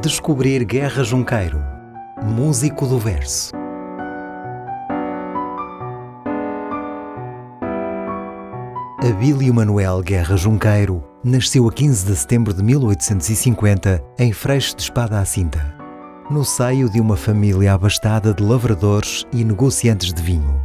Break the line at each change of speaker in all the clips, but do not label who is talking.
descobrir Guerra Junqueiro, músico do verso. Abílio Manuel Guerra Junqueiro nasceu a 15 de setembro de 1850 em Freixo de Espada à Cinta, no seio de uma família abastada de lavradores e negociantes de vinho.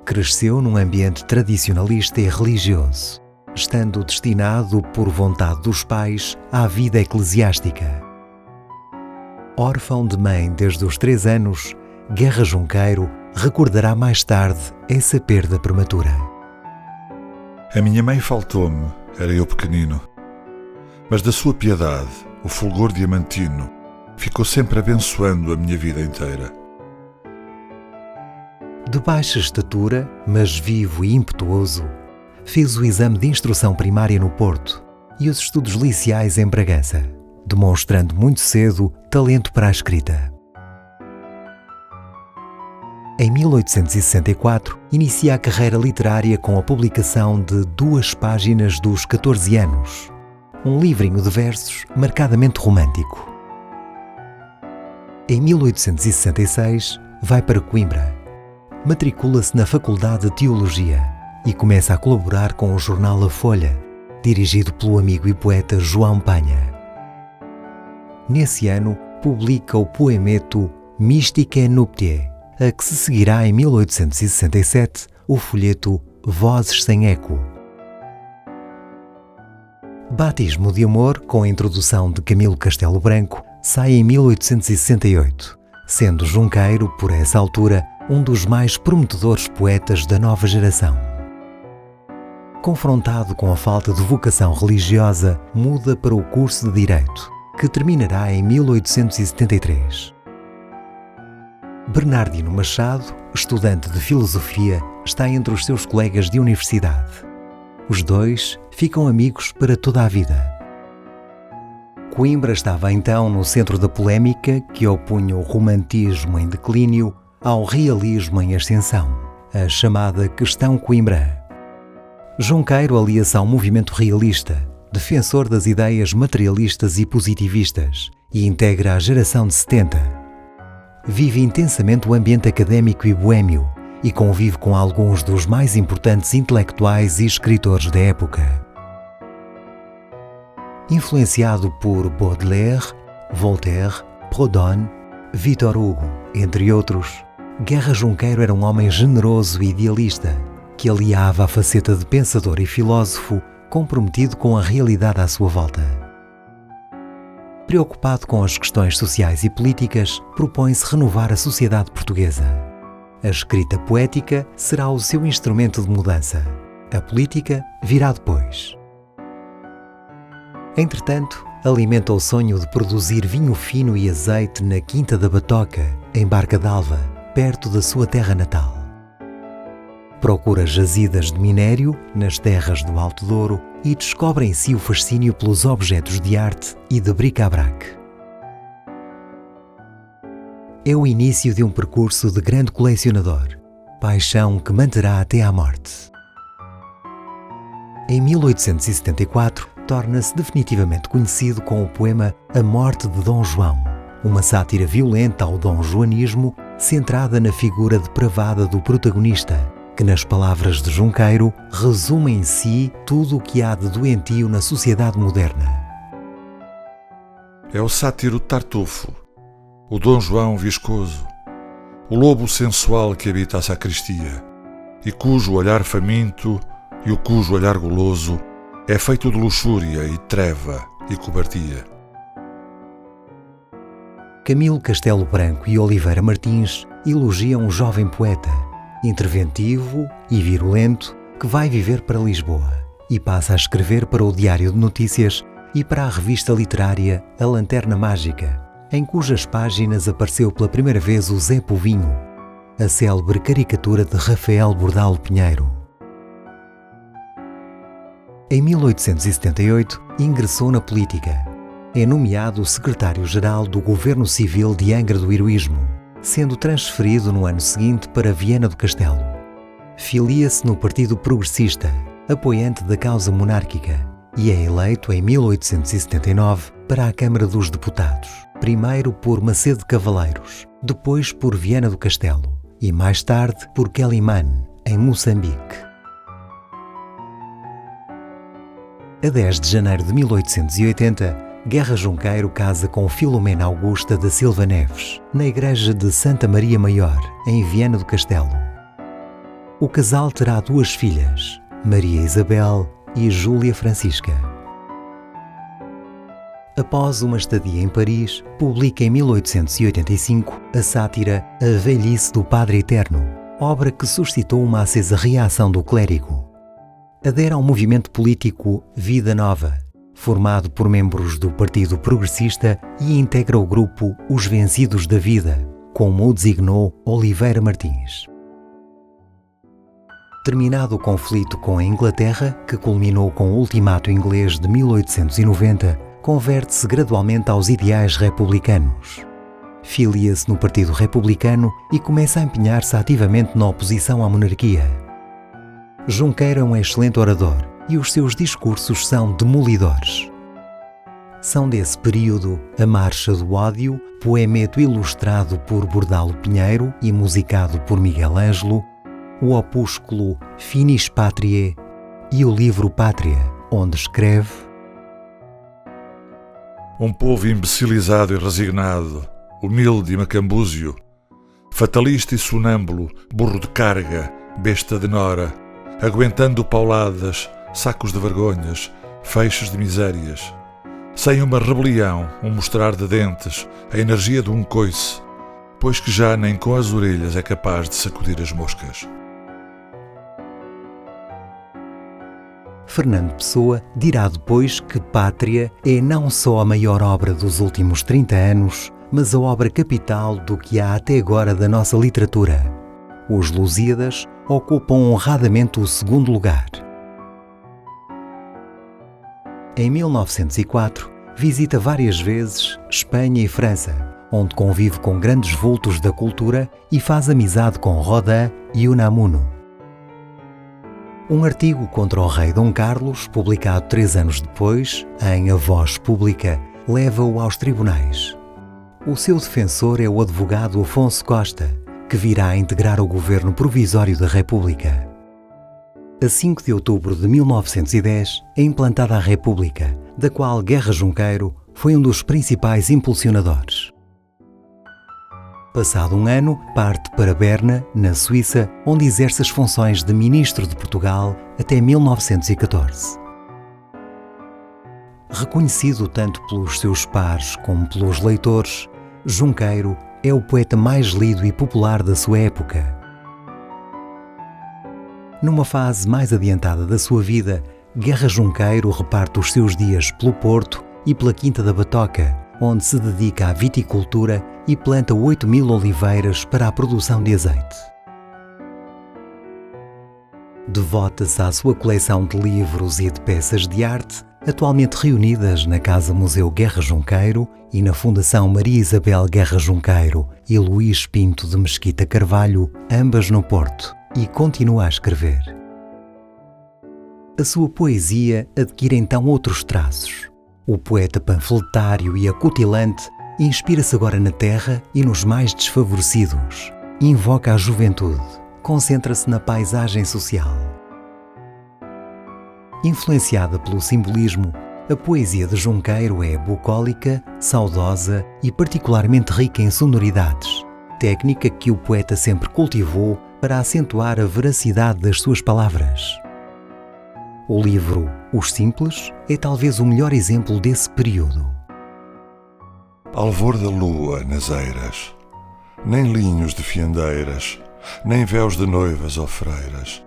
Cresceu num ambiente tradicionalista e religioso, estando destinado, por vontade dos pais, à vida eclesiástica. Órfão de mãe desde os 3 anos, Guerra Junqueiro recordará mais tarde essa perda prematura.
A minha mãe faltou-me, era eu pequenino, mas da sua piedade, o fulgor diamantino, ficou sempre abençoando a minha vida inteira.
De baixa estatura, mas vivo e impetuoso, fez o exame de instrução primária no Porto e os estudos liceais em Bragança, demonstrando muito cedo talento para a escrita. Em 1864, inicia a carreira literária com a publicação de 2 páginas dos 14 anos, um livrinho de versos marcadamente romântico. Em 1866, vai para Coimbra, matricula-se na Faculdade de Teologia e começa a colaborar com o jornal A Folha, dirigido pelo amigo e poeta João Panha. Nesse ano, publica o poemeto Mystique Nuptiae, a que se seguirá em 1867 o folheto Vozes sem Eco. Batismo de Amor, com a introdução de Camilo Castelo Branco, sai em 1868, sendo Junqueiro, por essa altura, um dos mais prometedores poetas da nova geração. Confrontado com a falta de vocação religiosa, muda para o curso de Direito, que terminará em 1873. Bernardino Machado, estudante de Filosofia, está entre os seus colegas de universidade. Os dois ficam amigos para toda a vida. Coimbra estava então no centro da polémica que opunha o romantismo em declínio ao realismo em ascensão, a chamada Questão Coimbra. Junqueiro alia-se ao movimento realista, defensor das ideias materialistas e positivistas, e integra a geração de 70. Vive intensamente o ambiente académico e boêmio e convive com alguns dos mais importantes intelectuais e escritores da época. Influenciado por Baudelaire, Voltaire, Proudhon, Victor Hugo, entre outros, Guerra Junqueiro era um homem generoso e idealista, que aliava a faceta de pensador e filósofo comprometido com a realidade à sua volta. Preocupado com as questões sociais e políticas, propõe-se renovar a sociedade portuguesa. A escrita poética será o seu instrumento de mudança. A política virá depois. Entretanto, alimenta o sonho de produzir vinho fino e azeite na Quinta da Batoca, em Barca d'Alva, perto da sua terra natal. Procura jazidas de minério nas terras do Alto Douro e descobre em si o fascínio pelos objetos de arte e de bric-a-brac. É o início de um percurso de grande colecionador, paixão que manterá até à morte. Em 1874, torna-se definitivamente conhecido com o poema A Morte de Dom João, uma sátira violenta ao dom-joanismo centrada na figura depravada do protagonista, que, nas palavras de Junqueiro, resume em si tudo o que há de doentio na sociedade moderna.
É o sátiro Tartufo, o Dom João viscoso, o lobo sensual que habita a sacristia, e cujo olhar faminto e o cujo olhar goloso é feito de luxúria e treva e cobardia.
Camilo Castelo Branco e Oliveira Martins elogiam um jovem poeta, interventivo e virulento, que vai viver para Lisboa e passa a escrever para o Diário de Notícias e para a revista literária A Lanterna Mágica, em cujas páginas apareceu pela primeira vez o Zé Povinho, a célebre caricatura de Rafael Bordalo Pinheiro. Em 1878, ingressou na política. É nomeado secretário-geral do Governo Civil de Angra do Heroísmo, sendo transferido no ano seguinte para Viana do Castelo. Filia-se no Partido Progressista, apoiante da causa monárquica, e é eleito em 1879 para a Câmara dos Deputados, primeiro por Macedo de Cavaleiros, depois por Viana do Castelo e mais tarde por Quelimane, em Moçambique. A 10 de janeiro de 1880, Guerra Junqueiro casa com Filomena Augusta da Silva Neves, na igreja de Santa Maria Maior, em Viana do Castelo. O casal terá 2 filhas, Maria Isabel e Júlia Francisca. Após uma estadia em Paris, publica em 1885 a sátira A Velhice do Padre Eterno, obra que suscitou uma acesa reação do clérigo. Adere ao movimento político Vida Nova, formado por membros do Partido Progressista, e integra o grupo Os Vencidos da Vida, como o designou Oliveira Martins. Terminado o conflito com a Inglaterra, que culminou com o Ultimato Inglês de 1890, converte-se gradualmente aos ideais republicanos. Filia-se no Partido Republicano e começa a empenhar-se ativamente na oposição à monarquia. Junqueiro é um excelente orador e os seus discursos são demolidores. São desse período a Marcha do Ódio, poemeto ilustrado por Bordalo Pinheiro e musicado por Miguel Ângelo, o opúsculo Finis Patriae e o livro Pátria, onde escreve:
Um povo imbecilizado e resignado, humilde e macambúzio, fatalista e sonâmbulo, burro de carga, besta de nora, aguentando pauladas, sacos de vergonhas, feixes de misérias, sem uma rebelião, um mostrar de dentes, a energia de um coice, pois que já nem com as orelhas é capaz de sacudir as moscas.
Fernando Pessoa dirá depois que Pátria é não só a maior obra dos últimos 30 anos, mas a obra capital do que há até agora da nossa literatura. Os Lusíadas ocupam honradamente o 2º lugar. Em 1904, visita várias vezes Espanha e França, onde convive com grandes vultos da cultura e faz amizade com Rodin e Unamuno. Um artigo contra o rei Dom Carlos, publicado 3 anos depois, em A Voz Pública, leva-o aos tribunais. O seu defensor é o advogado Afonso Costa, que virá a integrar o governo provisório da República. A 5 de outubro de 1910 é implantada a República, da qual Guerra Junqueiro foi um dos principais impulsionadores. Passado um ano, parte para Berna, na Suíça, onde exerce as funções de Ministro de Portugal até 1914. Reconhecido tanto pelos seus pares como pelos leitores, Junqueiro é o poeta mais lido e popular da sua época. Numa fase mais adiantada da sua vida, Guerra Junqueiro reparte os seus dias pelo Porto e pela Quinta da Batoca, onde se dedica à viticultura e planta 8.000 oliveiras para a produção de azeite. Devota-se à sua coleção de livros e de peças de arte, atualmente reunidas na Casa Museu Guerra Junqueiro e na Fundação Maria Isabel Guerra Junqueiro e Luís Pinto de Mesquita Carvalho, ambas no Porto, e continua a escrever. A sua poesia adquire então outros traços. O poeta panfletário e acutilante inspira-se agora na terra e nos mais desfavorecidos. Invoca a juventude. Concentra-se na paisagem social. Influenciada pelo simbolismo, a poesia de Junqueiro é bucólica, saudosa e particularmente rica em sonoridades, técnica que o poeta sempre cultivou para acentuar a veracidade das suas palavras. O livro Os Simples é talvez o melhor exemplo desse período.
Alvor da lua nas eiras, nem linhos de fiandeiras, nem véus de noivas ou freiras,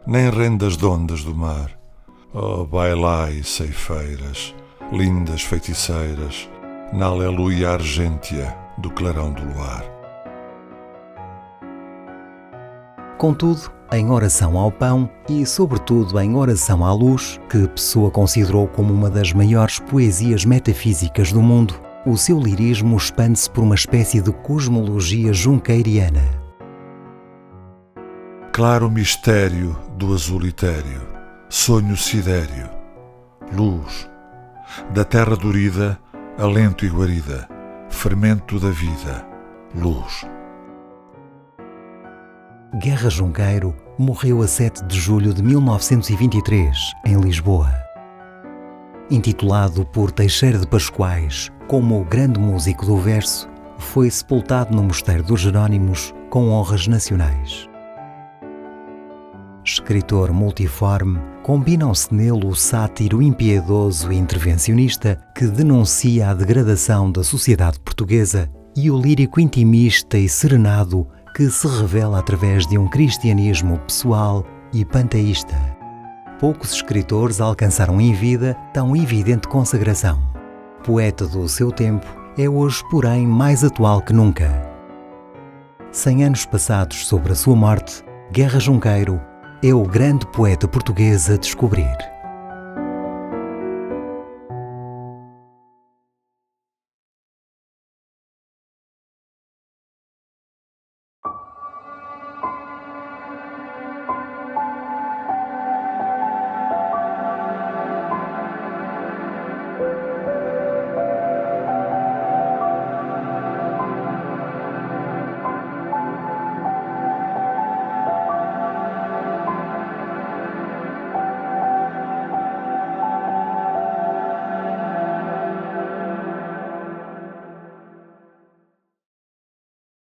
nem rendas de ondas do mar. Oh, bailai, ceifeiras, lindas feiticeiras, na aleluia argêntea do clarão do luar.
Contudo, em Oração ao Pão e, sobretudo, em Oração à Luz, que Pessoa considerou como uma das maiores poesias metafísicas do mundo, o seu lirismo expande-se por uma espécie de cosmologia junqueiriana.
Claro mistério do azul etéreo, sonho sidéreo, luz. Da terra dorida, alento e guarida, fermento da vida, luz.
Guerra Junqueiro morreu a 7 de julho de 1923, em Lisboa. Intitulado por Teixeira de Pascoais como o grande músico do verso, foi sepultado no Mosteiro dos Jerónimos com honras nacionais. Escritor multiforme, combinam-se nele o sátiro impiedoso e intervencionista que denuncia a degradação da sociedade portuguesa e o lírico intimista e serenado que se revela através de um cristianismo pessoal e panteísta. Poucos escritores alcançaram em vida tão evidente consagração. Poeta do seu tempo, é hoje, porém, mais atual que nunca. 100 anos passados sobre a sua morte, Guerra Junqueiro é o grande poeta português a descobrir.